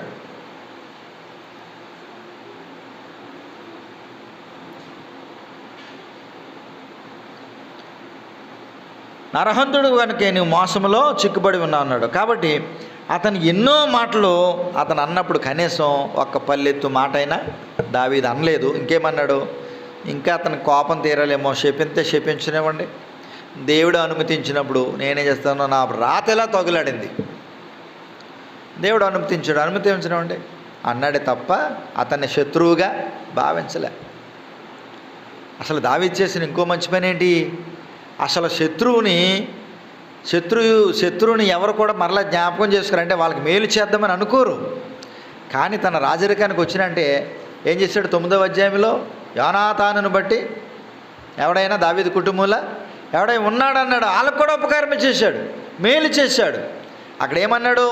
నరహంతుడు కనుక నువ్వు మోసంలో చిక్కుబడి ఉన్నావు అన్నాడు. కాబట్టి అతను ఎన్నో మాటలు అతను అన్నప్పుడు కనీసం ఒక్క పల్లెత్తు మాట అయినా దావీదు అనలేదు. ఇంకేమన్నాడు? ఇంకా అతని కోపం తీరాలేమో, శపించనివ్వండి. దేవుడు అనుమతించినప్పుడు నేనేం చేస్తాను? నా రాత ఎలా తగులాడింది. దేవుడు అనుమతించనివ్వండి అన్నాడే తప్ప అతన్ని శత్రువుగా భావించలే. అసలు దావీదు చేసిన ఇంకో మంచి పని ఏంటి? అసలు శత్రువుని ఎవరు కూడా మరలా జ్ఞాపకం చేసుకోరంటే వాళ్ళకి మేలు చేద్దామని అనుకోరు. కానీ తన రాజరికానికి వచ్చినంటే ఏం చేశాడు? 9వ అధ్యాయంలో యోనాతానును బట్టి ఎవడైనా దావీదు కుటుంబంలో ఎవడైనా ఉన్నాడన్నాడు, వాళ్ళకు కూడా ఉపకారం చేశాడు, మేలు చేశాడు. అక్కడ ఏమన్నాడు?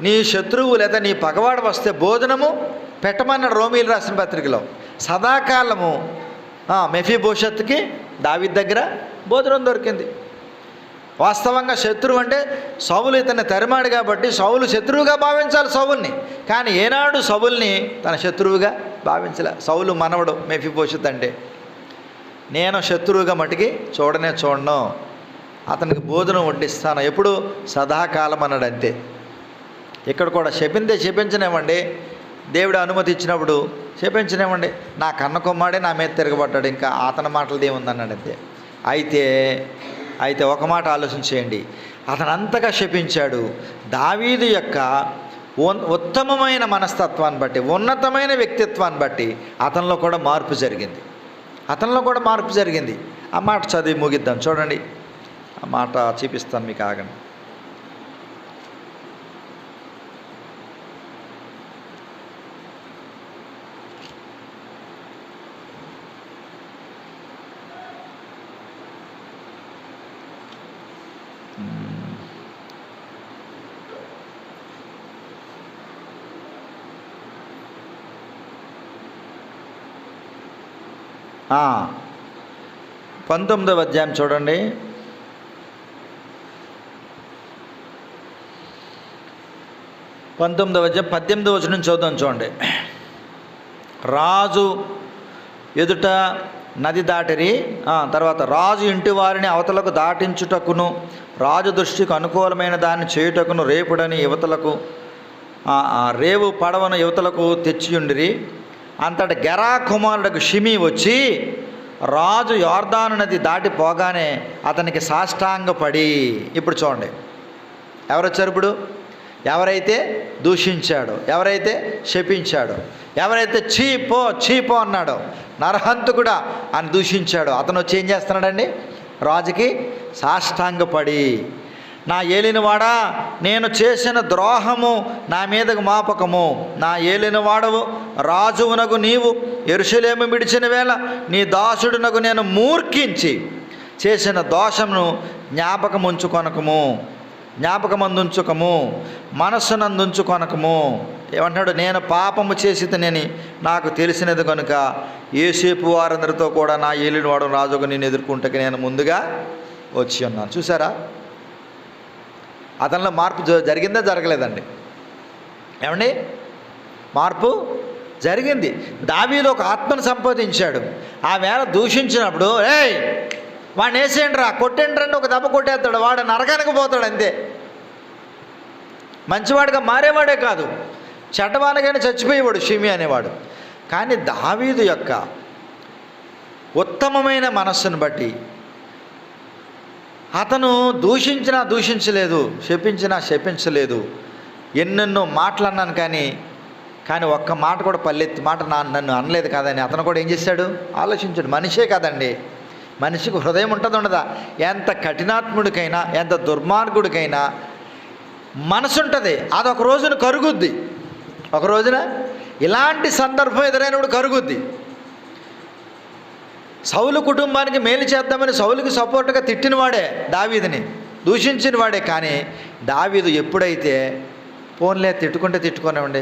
నీ శత్రువు లేదా నీ పగవాడు వస్తే భోజనము పెట్టమన్నాడు రోమీయులు రాసిన పత్రికలో. సదాకాలము మెఫీబోషెత్తుకి దావీదు దగ్గర భోజనం దొరికింది. వాస్తవంగా శత్రువు అంటే సౌలు ఇతన్ని తరిమాడు కాబట్టి సౌలు శత్రువుగా భావించాలి సౌలుని. కానీ ఏనాడు సౌలుని తన శత్రువుగా భావించలే. సౌలు మనవడు మెఫీబోషెత్ అంటే. నేను శత్రువుగా మటుకి చూడను, అతనికి భోజనం వడ్డిస్తాను, ఎప్పుడు? సదాకాలం అన్నాడు, అంతే. ఇక్కడ కూడా శపించనివ్వండి, దేవుడు అనుమతి ఇచ్చినప్పుడు శపించనివ్వండి. నా కన్న కొమ్మాడే నా మీద తిరగబడ్డాడు, ఇంకా అతని మాటలది ఏముందన్నాడు, అంతే. అయితే ఒక మాట ఆలోచన చేయండి. అతను అంతగా శపించాడు. దావీదు యొక్క ఉత్తమమైన మనస్తత్వాన్ని బట్టి, ఉన్నతమైన వ్యక్తిత్వాన్ని బట్టి అతనిలో కూడా మార్పు జరిగింది. ఆ మాట చదివి ముగిద్దాం. చూడండి, ఆ మాట చూపిస్తాను మీకు, ఆగండి. ఆ 19వ అధ్యాయం చూడండి. 19వ అధ్యాయం 18వ వచనం చదువుదాం. చూడండి. రాజు ఎదుట నది దాటిరి, తర్వాత రాజు ఇంటి వారిని అవతలకు దాటించుటకును రాజు దృష్టికి అనుకూలమైన దాన్ని చేయుటకును రేపుడని యువతలకు రేవు పడవను యువతలకు తెచ్చియుండిరి. అంతటి గెరా కుమారుడికి షిమి వచ్చి రాజు యోర్దాను నది దాటిపోగానే అతనికి సాష్టాంగపడి. ఇప్పుడు చూడండి, ఎవరు వచ్చారు ఇప్పుడు? ఎవరైతే దూషించాడో, ఎవరైతే శపించాడో, ఎవరైతే చీపో అన్నాడో, నరహంతకుడా అని దూషించాడో, అతను వచ్చి ఏం చేస్తున్నాడండి? రాజుకి సాష్టాంగపడి, నా ఏలినవాడా, నేను చేసిన ద్రోహము నా మీదకు మాపకము. నా ఏలినవాడవు రాజువునగు నీవు యెరూషలేము విడిచిన వేళ నీ దాసుడునగు నేను మూర్ఖించి చేసిన దోషమును జ్ఞాపకమందుంచుకము, మనస్సునందుంచుకొనకము. ఏమంటాడు? నేను పాపము చేసి తినని నాకు తెలిసినది కనుక యోసేపు వారందరితో కూడా నా ఏలినవాడు రాజుకు నేను ఎదుర్కొంటకి నేను ముందుగా వచ్చి ఉన్నాను. చూసారా? అతనిలో మార్పు జరిగిందా జరగలేదండి? ఏమండి? మార్పు జరిగింది. దావీదు ఒక ఆత్మను సంపాదించాడు. ఆ వేళ దూషించినప్పుడు వాడిని వేసేయండి రా, కొట్టేయండి రండి, ఒక దెబ్బ కొట్టేస్తాడు, వాడు నరకానికి పోతాడు, అంతే. మంచివాడిగా మారేవాడే కాదు, చెడ్డవానిగానే చచ్చిపోయేవాడు షిమి అనేవాడు. కానీ దావీదు యొక్క ఉత్తమమైన మనస్సును బట్టి అతను దూషించలేదు, శపించలేదు. ఎన్నెన్నో మాటలు అన్నాను కానీ ఒక్క మాట కూడా పల్లెత్తి మాట నన్ను అనలేదు కాదని అతను కూడా ఏం చేశాడు? ఆలోచించాడు. మనిషే కాదండి, మనిషికి హృదయం ఉంటుంది ఉండదా? ఎంత కఠినాత్ముడికైనా, ఎంత దుర్మార్గుడికైనా మనసు ఉంటుంది. అది ఒక రోజున కరుగుద్ది. ఒక రోజున ఇలాంటి సందర్భం ఎదురైనప్పుడు కరుగుద్ది. సౌలు కుటుంబానికి మేలు చేద్దామని సౌలుకి సపోర్ట్గా తిట్టినవాడే దావీదుని, దూషించిన వాడే. కానీ దావీదు ఎప్పుడైతే పోన్లే తిట్టుకునేవండి,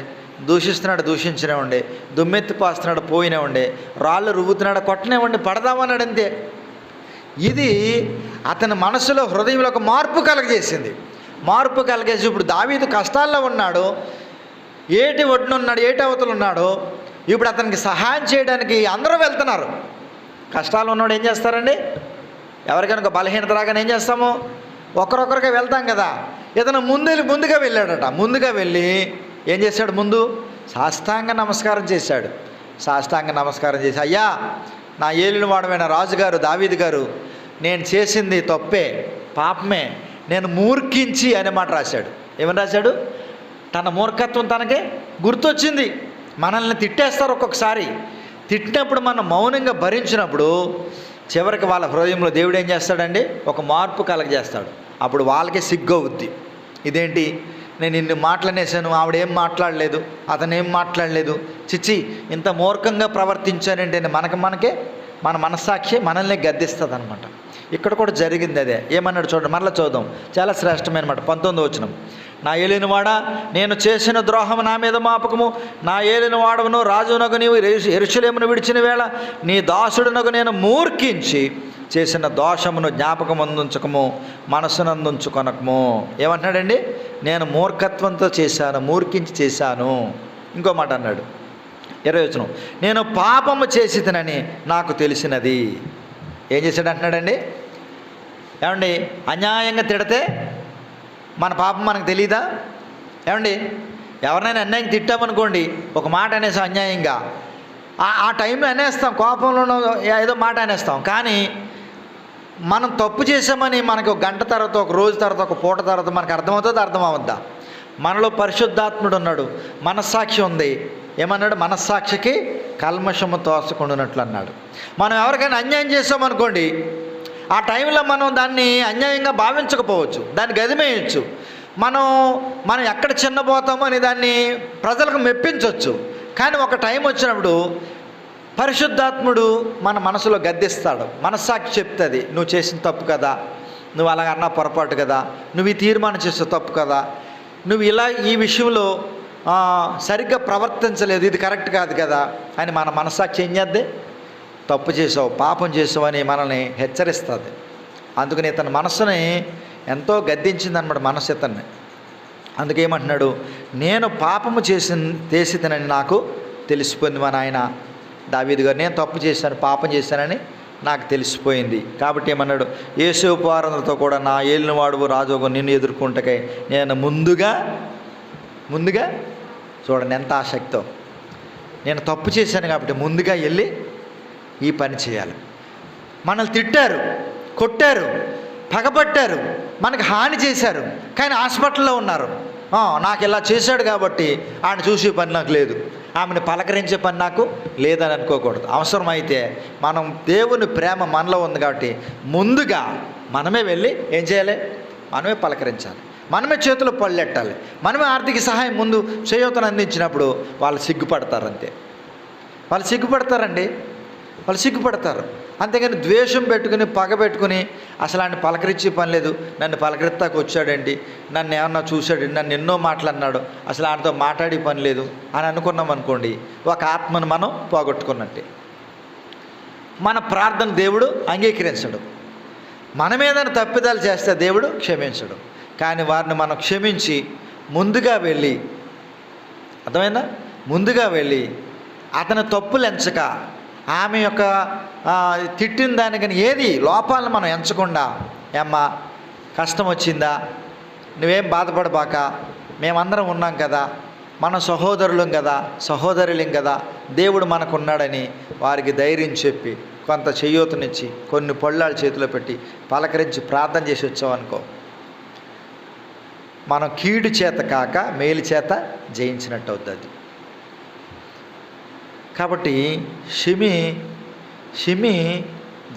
దూషించినవండి, దుమ్మెత్తి పాస్తున్నాడు పోయినవండి, రాళ్ళు రువ్వుతున్నాడు కొట్టనివ్వండి, పడదామన్నాడు, అంతే. ఇది అతని మనసులో, హృదయంలో ఒక మార్పు కలగజేసి ఇప్పుడు దావీదు కష్టాల్లో ఉన్నాడు, ఏటి ఒడ్డునున్నాడు, ఏటి అవతలు ఉన్నాడు. ఇప్పుడు అతనికి సహాయం చేయడానికి అందరూ వెళ్తున్నారు. కష్టాలు ఉన్నవాడు ఏం చేస్తారండి? ఎవరికైనా ఒక బలహీనత రాగానే ఏం చేస్తాము? ఒకరొకరిగా వెళ్తాం కదా. ఇతను ముందుగా వెళ్ళాడట. ముందుగా వెళ్ళి ఏం చేశాడు? ముందు సాష్టాంగ నమస్కారం చేశాడు. అయ్యా, నా ఏలినవాడమైన రాజుగారు దావీదు గారు, నేను చేసింది తప్పే, పాపమే, నేను మూర్ఖించి అనే మాట రాశాడు. ఏమని రాశాడు? తన మూర్ఖత్వం తనకే గుర్తొచ్చింది. మనల్ని తిట్టేస్తారు ఒక్కొక్కసారి. తిట్టినప్పుడు మనం మౌనంగా భరించినప్పుడు చివరికి వాళ్ళ హృదయంలో దేవుడు ఏం చేస్తాడండి? ఒక మార్పు కలగజేస్తాడు. అప్పుడు వాళ్ళకే సిగ్గవుద్ది. ఇదేంటి, నేను ఇన్ని మాటలనేసాను, ఆవిడేం మాట్లాడలేదు, అతనేం మాట్లాడలేదు, చిచ్చి ఇంత మూర్ఖంగా ప్రవర్తించానంటే మనకే మన మనస్సాక్షి మనల్ని గద్దిస్తుంది అనమాట. ఇక్కడ కూడా జరిగింది అదే. ఏమన్నాడు చూడండి, మరలా చూద్దాం, చాలా శ్రేష్టమైన మాట. 19వ వచనం. నా ఏలినవాడా, నేను చేసిన ద్రోహము నా మీద మాపకము. నా ఏలినవాడవును రాజునగు నీవు యెరూషలేమును విడిచిన వేళ నీ దాసుడునగు నేను మూర్ఖించి చేసిన దోషమును జ్ఞాపకమందుంచకము, మనసునందుంచుకొనకము. ఏమంటున్నాడండి? నేను మూర్ఖత్వంతో చేశాను, మూర్ఖించి చేశాను. ఇంకో మాట అన్నాడు 20వ వచనం, నేను పాపము చేసిదనని నాకు తెలిసినది. ఏం చేశాడు అంటున్నాడండి? ఏమండి, అన్యాయంగా తిడితే మన పాపం మనకు తెలియదా? ఏమండి, ఎవరినైనా అన్యాయంగా తిట్టామనుకోండి, ఒక మాట అనేసాం అన్యాయంగా, ఆ టైంలో అనేస్తాం, కోపంలో ఏదో మాట అనేస్తాం. కానీ మనం తప్పు చేసామని మనకి ఒక గంట తర్వాత, ఒక రోజు తర్వాత, ఒక పూట తర్వాత మనకు అర్థమవుతుంది, అర్థం అవద్దా? మనలో పరిశుద్ధాత్ముడు ఉన్నాడు, మనస్సాక్షి ఉంది. ఏమన్నాడు? మనస్సాక్షికి కల్మషము తోసకుండునట్లు అన్నాడు. మనం ఎవరికైనా అన్యాయం చేసామనుకోండి, ఆ టైంలో మనం దాన్ని అన్యాయంగా భావించకపోవచ్చు, దాన్ని గదిమేయచ్చు. మనం ఎక్కడ చిన్నపోతామో అని దాన్ని ప్రజలకు మెప్పించవచ్చు. కానీ ఒక టైం వచ్చినప్పుడు పరిశుద్ధాత్ముడు మన మనసులో గద్దిస్తాడు. మనస్సాక్షి చెప్తుంది, నువ్వు చేసిన తప్పు కదా, నువ్వు అలాగ అన్నా పొరపాటు కదా, నువ్వు ఈ తీర్మానం చేసే తప్పు కదా, నువ్వు ఇలా ఈ విషయంలో సరిగ్గా ప్రవర్తించలేదు, ఇది కరెక్ట్ కాదు కదా అని మన మనస్సాక్షి ఏం చేద్ది? తప్పు చేసావు, పాపం చేసావు అని మనల్ని హెచ్చరిస్తుంది. అందుకని ఇతని మనస్సుని ఎంతో గద్దించిందన్నమాట మనస్సు ఇతన్ని. అందుకేమంటున్నాడు? నేను పాపము చేసిదనని నాకు తెలిసిపోయింది. మా నాయన దావీదు గారు, నేను తప్పు చేశాను, పాపం చేశానని నాకు తెలిసిపోయింది. కాబట్టి ఏమన్నాడు? యేసేపు వారందరితో కూడా నా ఏలినవాడువు రాజువు నిన్ను ఎదుర్కొంటకై నేను ముందుగా చూడండి ఎంత ఆసక్తితో, నేను తప్పు చేశాను కాబట్టి ముందుగా వెళ్ళి ఈ పని చేయాలి. మనల్ని తిట్టారు, కొట్టారు, పగబట్టారు, మనకు హాని చేశారు, కానీ హాస్పిటల్లో ఉన్నారు. నాకు ఇలా చేశాడు కాబట్టి ఆయన చూసే పని నాకు లేదు, ఆమెను పలకరించే పని నాకు లేదని అనుకోకూడదు. అవసరమైతే మనం దేవుని ప్రేమ మనలో ఉంది కాబట్టి ముందుగా మనమే వెళ్ళి ఏం చేయాలి? మనమే పలకరించాలి, మనమే చేతులు పళ్ళెట్టాలి, మనమే ఆర్థిక సహాయం ముందు చేయూతను అందించినప్పుడు వాళ్ళు సిగ్గుపడతారు. అంతే, వాళ్ళు సిగ్గుపడతారండి, వాళ్ళు సిగ్గుపడతారు. అంతేగాని ద్వేషం పెట్టుకుని, పగ పెట్టుకుని అసలు ఆయన పలకరించే పని లేదు, నన్ను పలకరిస్తాకు వచ్చాడండి, నన్ను ఏమన్నా చూశాడండి, నన్ను ఎన్నో మాటలన్నాడు, అసలు ఆయనతో మాట్లాడే పని లేదు అని అనుకున్నాం అనుకోండి, ఒక ఆత్మను మనం పోగొట్టుకున్నట్టే. మన ప్రార్థన దేవుడు అంగీకరించడు. మన మీద తప్పిదాలు చేస్తే దేవుడు క్షమించడు. కానీ వారిని మనం క్షమించి ముందుగా వెళ్ళి, అర్థమైందా? ముందుగా వెళ్ళి అతని తప్పులు ఎంచక, ఆమె యొక్క తిట్టిన దానికని ఏది లోపాలను మనం ఎంచకుండా, ఏమ్మా కష్టం వచ్చిందా, నువ్వేం బాధపడబాక, మేమందరం ఉన్నాం కదా, మన సహోదరులం కదా, సహోదరులం కదా, దేవుడు మనకున్నాడని వారికి ధైర్యం చెప్పి కొంత చేయూతనిచ్చి కొన్ని పొళ్ళాలు చేతిలో పెట్టి పలకరించి ప్రార్థన చేసి వచ్చామనుకో, మనం కీడు చేత కాక మేలు చేత జయించినట్టు అవుతుంది. కాబట్టి షిమి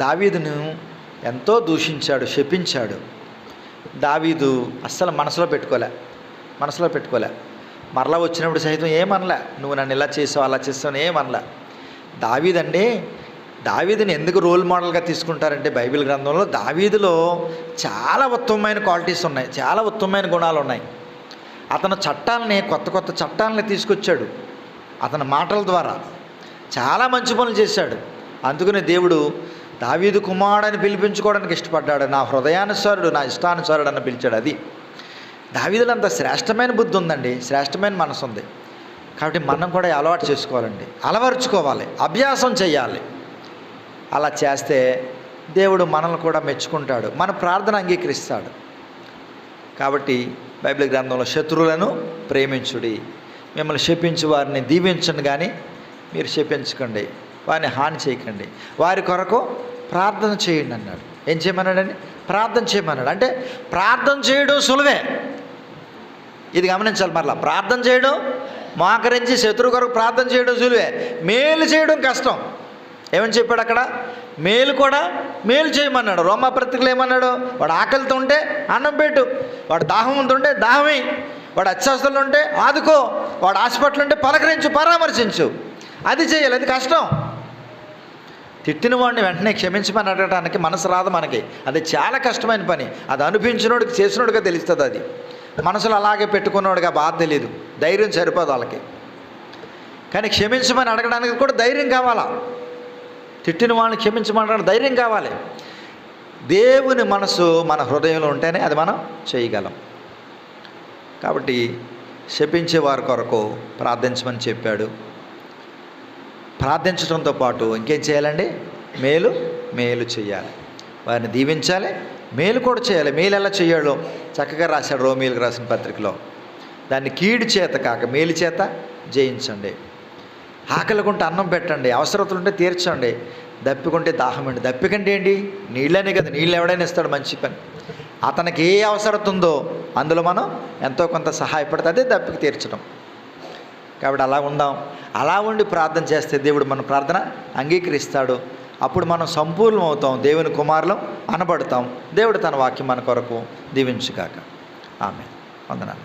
దావీదును ఎంతో దూషించాడు, శపించాడు. దావీదు అస్సలు మనసులో పెట్టుకోలే. మరలా వచ్చినప్పుడు సైతం ఏమనలే, నువ్వు నన్ను ఇలా చేసావు అలా చేసావు ఏమనలే. దావీదుని ఎందుకు రోల్ మోడల్గా తీసుకుంటారంటే బైబిల్ గ్రంథంలో దావీదులో చాలా ఉత్తమమైన క్వాలిటీస్ ఉన్నాయి, చాలా ఉత్తమమైన గుణాలు ఉన్నాయి. అతను కొత్త చట్టాలని తీసుకొచ్చాడు. అతని మాటల ద్వారా చాలా మంచి పనులు చేశాడు. అందుకనే దేవుడు దావీదు కుమారుడని పిలిపించుకోవడానికి ఇష్టపడ్డాడు. నా హృదయానుసారుడు, నా ఇష్టానుసారుడు అని పిలిచాడు. అది దావీదులో అంత శ్రేష్టమైన బుద్ధి ఉందండి, శ్రేష్టమైన మనసు ఉంది. కాబట్టి మనం కూడా అలవాటు చేసుకోవాలండి, అలవరుచుకోవాలి, అభ్యాసం చేయాలి. అలా చేస్తే దేవుడు మనల్ని కూడా మెచ్చుకుంటాడు, మన ప్రార్థన అంగీకరిస్తాడు. కాబట్టి బైబిల్ గ్రంథంలో శత్రువులను ప్రేమించుడి, మిమ్మల్ని శపించు వారిని దీవించండి, కానీ మీరు శపించకండి, వారిని హాని చేయకండి, వారి కొరకు ప్రార్థన చేయండి అన్నాడు. ఏం చేయమన్నాడండి? ప్రార్థన చేయమన్నాడు. అంటే ప్రార్థన చేయడం సులువే, ఇది గమనించాలి. మరలా ప్రార్థన చేయడం, మోకరించి శత్రువు కొరకు ప్రార్థన చేయడం సులువే, మేలు చేయడం కష్టం. ఏమని చెప్పాడు అక్కడ? మేలు చేయమన్నాడు. రోమాపత్రికలో ఏమన్నాడు? వాడు ఆకలితో ఉంటే అన్నం పెట్టు, వాడు దాహం ఉంటుంటే దాహమే, వాడు అత్యవసరంలో ఉంటే ఆదుకో, వాడు హాస్పిటల్ ఉంటే పలకరించు, పరామర్శించు. అది చేయాలి, అది కష్టం. తిట్టిన వాడిని వెంటనే క్షమించమని అడగడానికి మనసు రాదు మనకి, అది చాలా కష్టమైన పని. అది అనిపించినోడికి చేసినోడిగా తెలుస్తుంది. అది మనసులో అలాగే పెట్టుకున్నవాడిగా బాధ తెలియదు, ధైర్యం సరిపోదు వాళ్ళకి. కానీ క్షమించమని అడగడానికి కూడా ధైర్యం కావాలా. తిట్టిన వాళ్ళని క్షమించమని ధైర్యం కావాలి. దేవుని మనసు మన హృదయంలో ఉంటేనే అది మనం చేయగలం. కాబట్టి శపించే వారి కొరకు ప్రార్థించమని చెప్పాడు. ప్రార్థించడంతో పాటు ఇంకేం చేయాలండి? మేలు చేయాలి, వారిని దీవించాలి, మేలు కూడా చేయాలి. మేలు ఎలా చేయాలో చక్కగా రాశాడు రోమీయులకు రాసిన పత్రికలో. దాన్ని కీడు చేత కాక మేలు చేత జయించండి. ఆకలికుంటే అన్నం పెట్టండి, అవసరతలుంటే తీర్చండి, దప్పికుంటే దాహం అండి. దప్పికంటే ఏంటి? నీళ్ళనే కదా, నీళ్ళు ఎవడైనా ఇస్తాడు, మంచి పని. అతనికి ఏ అవసరత ఉందో అందులో మనం ఎంతో కొంత సహాయపడితే అదే దప్పికి తీర్చడం. కాబట్టి అలా ఉందాం. అలా ఉండి ప్రార్థన చేస్తే దేవుడు మన ప్రార్థన అంగీకరిస్తాడు. అప్పుడు మనం సంపూర్ణం అవుతాం, దేవుని కుమారులం అనబడతాం. దేవుడు తన వాక్యం మన కొరకు దీవించుగాక. ఆమేన్. వందనాలు.